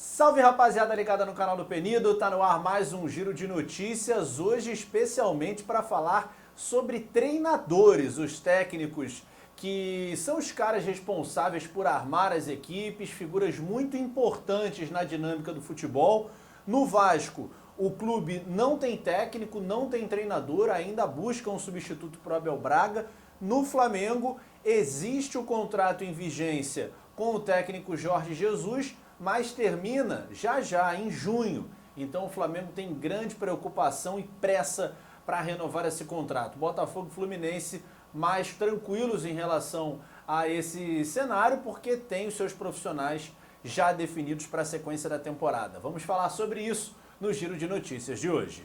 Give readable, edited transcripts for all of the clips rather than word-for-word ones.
Salve, rapaziada ligada no canal do Penido, tá no ar mais um giro de notícias, hoje especialmente para falar sobre treinadores, os técnicos que são os caras responsáveis por armar as equipes, figuras muito importantes na dinâmica do futebol. No Vasco, o clube não tem técnico, não tem treinador, ainda busca um substituto para o Abel Braga. No Flamengo, existe o contrato em vigência com o técnico Jorge Jesus, mas termina já em junho. Então o Flamengo tem grande preocupação e pressa para renovar esse contrato. Botafogo e Fluminense mais tranquilos em relação a esse cenário, porque tem os seus profissionais já definidos para a sequência da temporada. Vamos falar sobre isso no Giro de Notícias de hoje.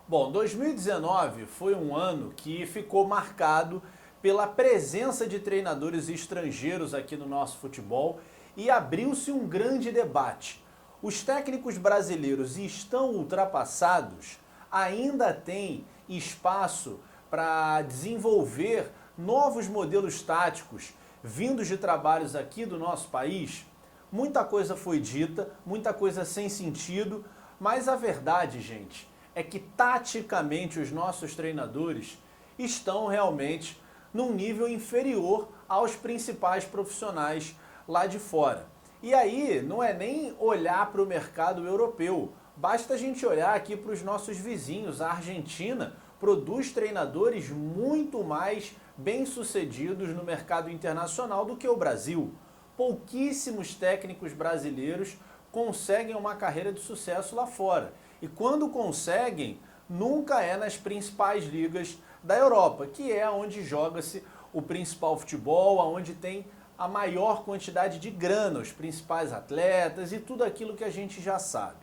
Bom, 2019 foi um ano que ficou marcado pela presença de treinadores estrangeiros aqui no nosso futebol e abriu-se um grande debate. Os técnicos brasileiros estão ultrapassados? Ainda tem espaço para desenvolver novos modelos táticos vindos de trabalhos aqui do nosso país? Muita coisa foi dita, muita coisa sem sentido, mas a verdade, gente, é que taticamente os nossos treinadores estão realmente num nível inferior aos principais profissionais lá de fora. E aí não é nem olhar para o mercado europeu, basta a gente olhar aqui para os nossos vizinhos. A Argentina produz treinadores muito mais bem-sucedidos no mercado internacional do que o Brasil. Pouquíssimos técnicos brasileiros conseguem uma carreira de sucesso lá fora. E quando conseguem, nunca é nas principais ligas da Europa, que é onde joga-se o principal futebol, onde tem a maior quantidade de grana, os principais atletas e tudo aquilo que a gente já sabe.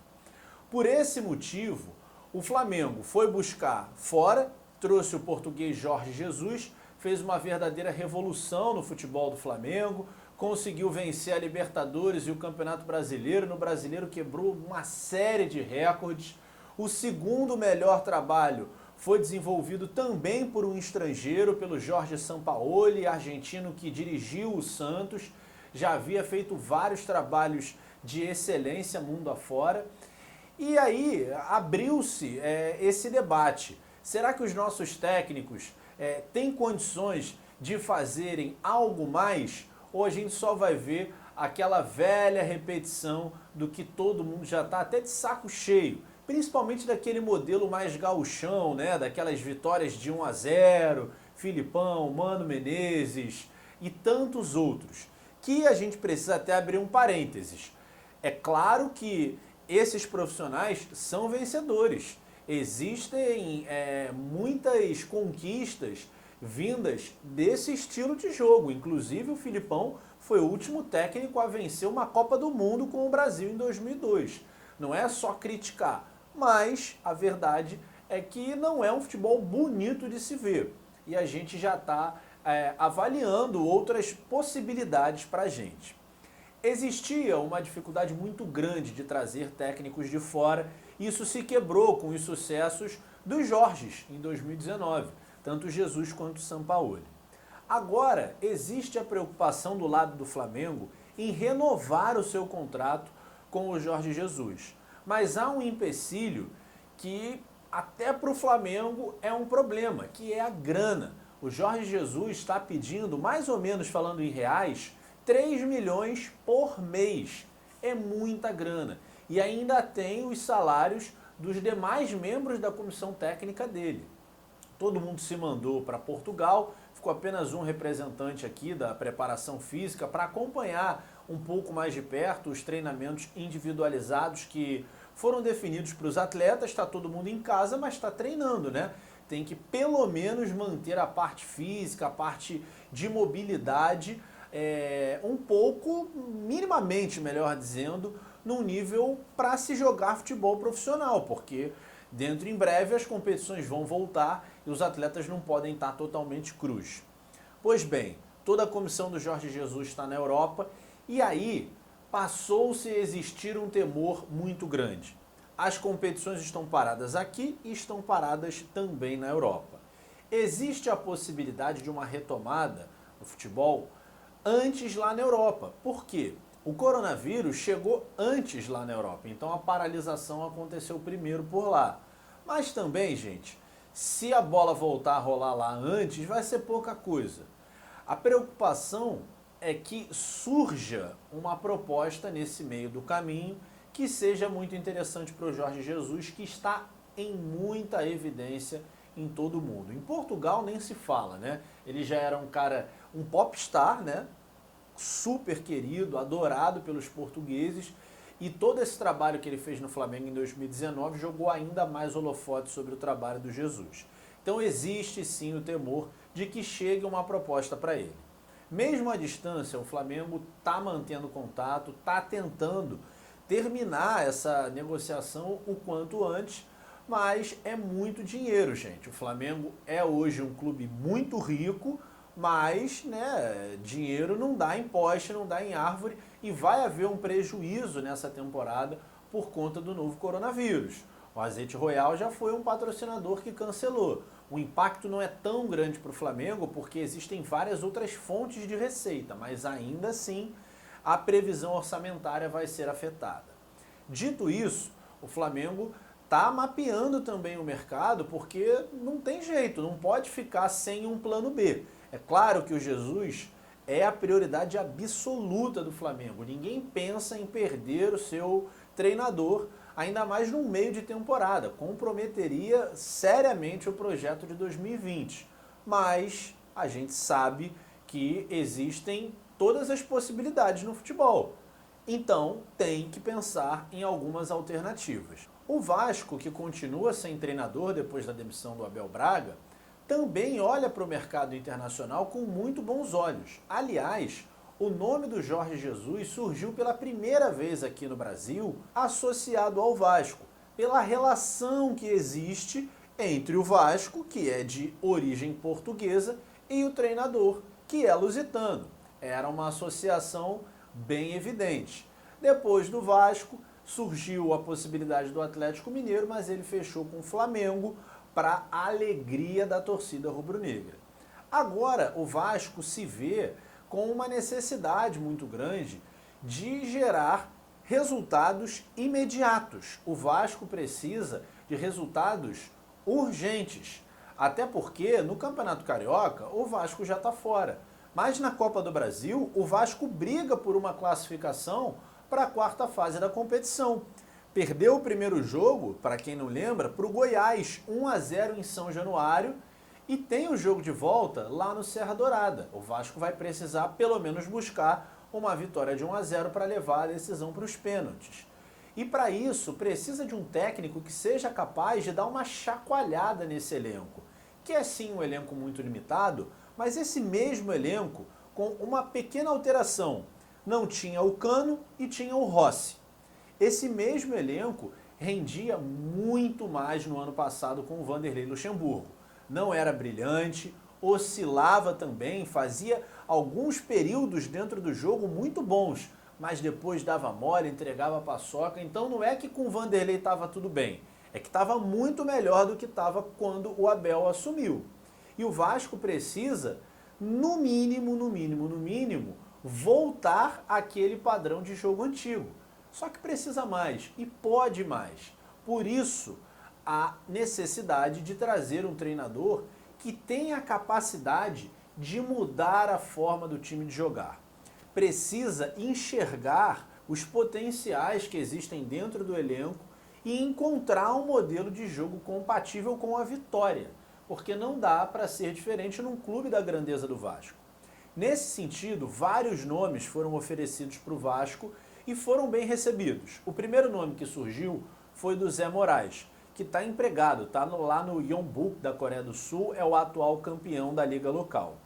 Por esse motivo, o Flamengo foi buscar fora, trouxe o português Jorge Jesus, fez uma verdadeira revolução no futebol do Flamengo, conseguiu vencer a Libertadores e o Campeonato Brasileiro. No Brasileiro quebrou uma série de recordes. O segundo melhor trabalho foi desenvolvido também por um estrangeiro, pelo Jorge Sampaoli, argentino que dirigiu o Santos, já havia feito vários trabalhos de excelência mundo afora. E aí abriu-se esse debate. Será que os nossos técnicos têm condições de fazerem algo mais? Ou a gente só vai ver aquela velha repetição do que todo mundo já está até de saco cheio? Principalmente daquele modelo mais gauchão, né? Daquelas vitórias de 1-0, Filipão, Mano Menezes e tantos outros, que a gente precisa até abrir um parênteses. É claro que esses profissionais são vencedores. Existem muitas conquistas vindas desse estilo de jogo. Inclusive o Filipão foi o último técnico a vencer uma Copa do Mundo com o Brasil em 2002. Não é só criticar, mas a verdade é que não é um futebol bonito de se ver. E a gente já está avaliando outras possibilidades para a gente. Existia uma dificuldade muito grande de trazer técnicos de fora. Isso se quebrou com os sucessos dos Jorges em 2019, tanto Jesus quanto Sampaoli. Agora, existe a preocupação do lado do Flamengo em renovar o seu contrato com o Jorge Jesus. Mas há um empecilho que até para o Flamengo é um problema, que é a grana. O Jorge Jesus está pedindo, mais ou menos falando em reais, 3 milhões por mês. É muita grana. E ainda tem os salários dos demais membros da comissão técnica dele. Todo mundo se mandou para Portugal, ficou apenas um representante aqui da preparação física para acompanhar um pouco mais de perto os treinamentos individualizados que foram definidos para os atletas. Está todo mundo em casa, mas está treinando, né? Tem que pelo menos manter a parte física, a parte de mobilidade, um pouco, minimamente, melhor dizendo, num nível para se jogar futebol profissional, porque dentro em breve as competições vão voltar e os atletas não podem estar totalmente crus. Pois bem, toda a comissão do Jorge Jesus está na Europa e aí passou-se a existir um temor muito grande. As competições estão paradas aqui e estão paradas também na Europa. Existe a possibilidade de uma retomada no futebol antes lá na Europa. Por quê? O coronavírus chegou antes lá na Europa, então a paralisação aconteceu primeiro por lá. Mas também, gente, se a bola voltar a rolar lá antes, vai ser pouca coisa. A preocupação é que surja uma proposta nesse meio do caminho que seja muito interessante para o Jorge Jesus, que está em muita evidência em todo o mundo. Em Portugal nem se fala, né? Ele já era um cara, um popstar, né? Super querido, adorado pelos portugueses, e todo esse trabalho que ele fez no Flamengo em 2019 jogou ainda mais holofote sobre o trabalho do Jesus. Então existe sim o temor de que chegue uma proposta para ele. Mesmo à distância, o Flamengo está mantendo contato, está tentando terminar essa negociação o quanto antes, mas é muito dinheiro, gente. O Flamengo é hoje um clube muito rico, mas né, dinheiro não dá em poste, não dá em árvore, e vai haver um prejuízo nessa temporada por conta do novo coronavírus. O Azeite Royal já foi um patrocinador que cancelou. O impacto não é tão grande para o Flamengo porque existem várias outras fontes de receita, mas ainda assim a previsão orçamentária vai ser afetada. Dito isso, o Flamengo está mapeando também o mercado porque não tem jeito, não pode ficar sem um plano B. É claro que o Jesus é a prioridade absoluta do Flamengo. Ninguém pensa em perder o seu treinador, ainda mais no meio de temporada. Comprometeria seriamente o projeto de 2020. Mas a gente sabe que existem todas as possibilidades no futebol. Então tem que pensar em algumas alternativas. O Vasco, que continua sem treinador depois da demissão do Abel Braga, também olha para o mercado internacional com muito bons olhos. Aliás, o nome do Jorge Jesus surgiu pela primeira vez aqui no Brasil associado ao Vasco, pela relação que existe entre o Vasco, que é de origem portuguesa, e o treinador, que é lusitano. Era uma associação bem evidente. Depois do Vasco, surgiu a possibilidade do Atlético Mineiro, mas ele fechou com o Flamengo, para a alegria da torcida rubro-negra. Agora, o Vasco se vê com uma necessidade muito grande de gerar resultados imediatos. O Vasco precisa de resultados urgentes, até porque no Campeonato Carioca o Vasco já está fora. Mas na Copa do Brasil, o Vasco briga por uma classificação para a quarta fase da competição. Perdeu o primeiro jogo, para quem não lembra, para o Goiás, 1-0 em São Januário, e tem o jogo de volta lá no Serra Dourada. O Vasco vai precisar pelo menos buscar uma vitória de 1-0 para levar a decisão para os pênaltis. E para isso precisa de um técnico que seja capaz de dar uma chacoalhada nesse elenco, que é sim um elenco muito limitado, mas esse mesmo elenco com uma pequena alteração. Não tinha o Cano e tinha o Rossi. Esse mesmo elenco rendia muito mais no ano passado com o Vanderlei Luxemburgo. Não era brilhante, oscilava também, fazia alguns períodos dentro do jogo muito bons, mas depois dava mole, entregava a paçoca. Então não é que com o Vanderlei estava tudo bem, é que estava muito melhor do que estava quando o Abel assumiu. E o Vasco precisa, no mínimo, voltar àquele padrão de jogo antigo. Só que precisa mais e pode mais. Por isso, a necessidade de trazer um treinador que tenha a capacidade de mudar a forma do time de jogar. Precisa enxergar os potenciais que existem dentro do elenco e encontrar um modelo de jogo compatível com a vitória, porque não dá para ser diferente num clube da grandeza do Vasco. Nesse sentido, vários nomes foram oferecidos para o Vasco e foram bem recebidos. O primeiro nome que surgiu foi do Zé Moraes, que está empregado, está lá no Yeonbuk da Coreia do Sul, é o atual campeão da liga local.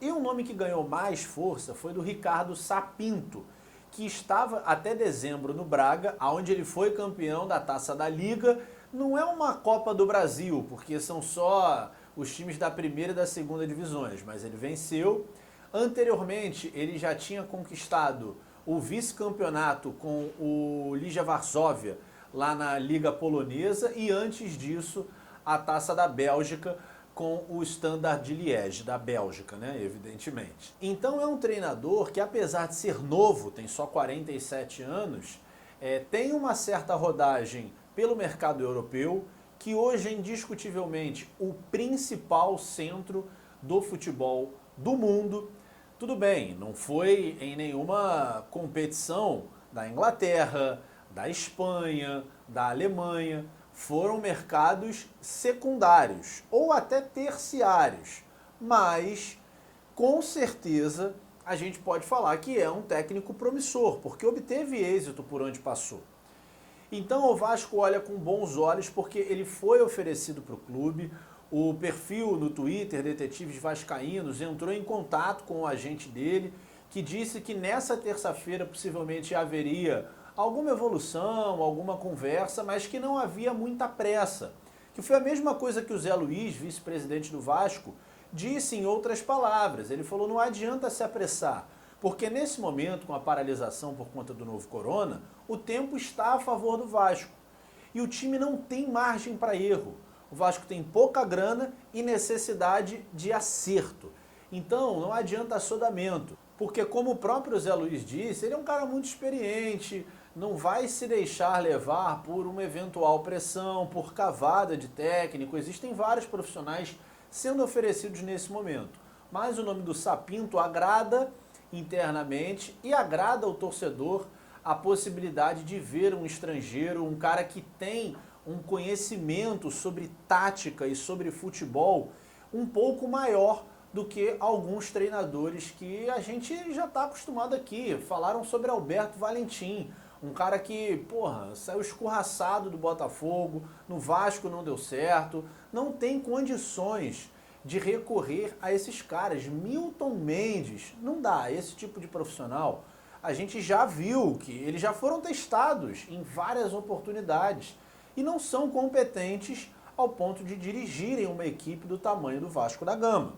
E um nome que ganhou mais força foi do Ricardo Sapinto, que estava até dezembro no Braga, onde ele foi campeão da Taça da Liga. Não é uma Copa do Brasil, porque são só os times da primeira e da segunda divisões, mas ele venceu. Anteriormente, ele já tinha conquistado o vice-campeonato com o Legia Varsóvia, lá na Liga Polonesa, e antes disso, a Taça da Bélgica com o Standard de Liège, da Bélgica, né, evidentemente. Então é um treinador que, apesar de ser novo, tem só 47 anos, tem uma certa rodagem pelo mercado europeu, que hoje é indiscutivelmente o principal centro do futebol do mundo. Tudo bem, não foi em nenhuma competição da Inglaterra, da Espanha, da Alemanha, foram mercados secundários ou até terciários, mas com certeza a gente pode falar que é um técnico promissor, porque obteve êxito por onde passou. Então o Vasco olha com bons olhos porque ele foi oferecido para o clube. O perfil no Twitter, Detetives Vascaínos, entrou em contato com o agente dele, que disse que nessa terça-feira possivelmente haveria alguma evolução, alguma conversa, mas que não havia muita pressa. Que foi a mesma coisa que o Zé Luiz, vice-presidente do Vasco, disse em outras palavras. Ele falou, não adianta se apressar, porque nesse momento, com a paralisação por conta do novo corona, o tempo está a favor do Vasco. E o time não tem margem para erro. O Vasco tem pouca grana e necessidade de acerto. Então, não adianta assodamento, porque como o próprio Zé Luiz disse, ele é um cara muito experiente, não vai se deixar levar por uma eventual pressão, por cavada de técnico. Existem vários profissionais sendo oferecidos nesse momento. Mas o nome do Sapinto agrada internamente e agrada ao torcedor a possibilidade de ver um estrangeiro, um cara que tem um conhecimento sobre tática e sobre futebol um pouco maior do que alguns treinadores que a gente já está acostumado aqui. Falaram sobre Alberto Valentim, um cara que, saiu escorraçado do Botafogo, no Vasco não deu certo, não tem condições de recorrer a esses caras. Milton Mendes, não dá, esse tipo de profissional. A gente já viu que eles já foram testados em várias oportunidades e não são competentes ao ponto de dirigirem uma equipe do tamanho do Vasco da Gama.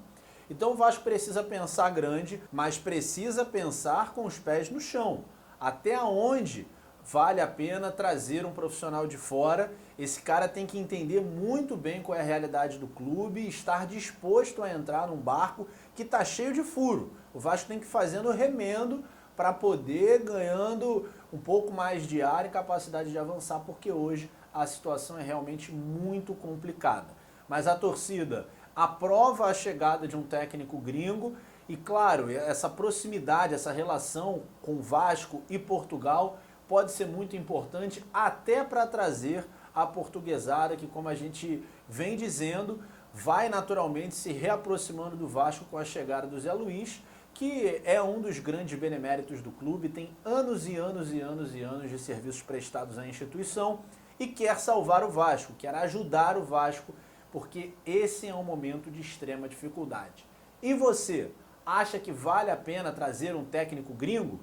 Então o Vasco precisa pensar grande, mas precisa pensar com os pés no chão. Até onde vale a pena trazer um profissional de fora? Esse cara tem que entender muito bem qual é a realidade do clube e estar disposto a entrar num barco que está cheio de furo. O Vasco tem que ir fazendo remendo para poder ganhando um pouco mais de ar e capacidade de avançar, porque hoje a situação é realmente muito complicada. Mas a torcida aprova a chegada de um técnico gringo e, claro, essa proximidade, essa relação com Vasco e Portugal pode ser muito importante até para trazer a portuguesada que, como a gente vem dizendo, vai naturalmente se reaproximando do Vasco com a chegada do Zé Luiz, que é um dos grandes beneméritos do clube, tem anos e anos e anos e anos de serviços prestados à instituição e quer salvar o Vasco, quer ajudar o Vasco, porque esse é um momento de extrema dificuldade. E você, acha que vale a pena trazer um técnico gringo?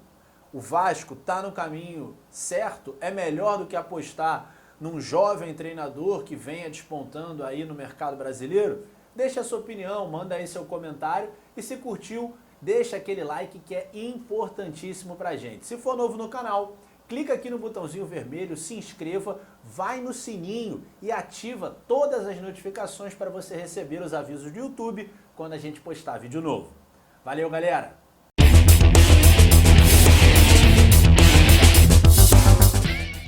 O Vasco está no caminho certo? É melhor do que apostar num jovem treinador que venha despontando aí no mercado brasileiro? Deixa a sua opinião, manda aí seu comentário e se curtiu, deixa aquele like que é importantíssimo pra gente. Se for novo no canal, clica aqui no botãozinho vermelho, se inscreva, vai no sininho e ativa todas as notificações para você receber os avisos do YouTube quando a gente postar vídeo novo. Valeu, galera!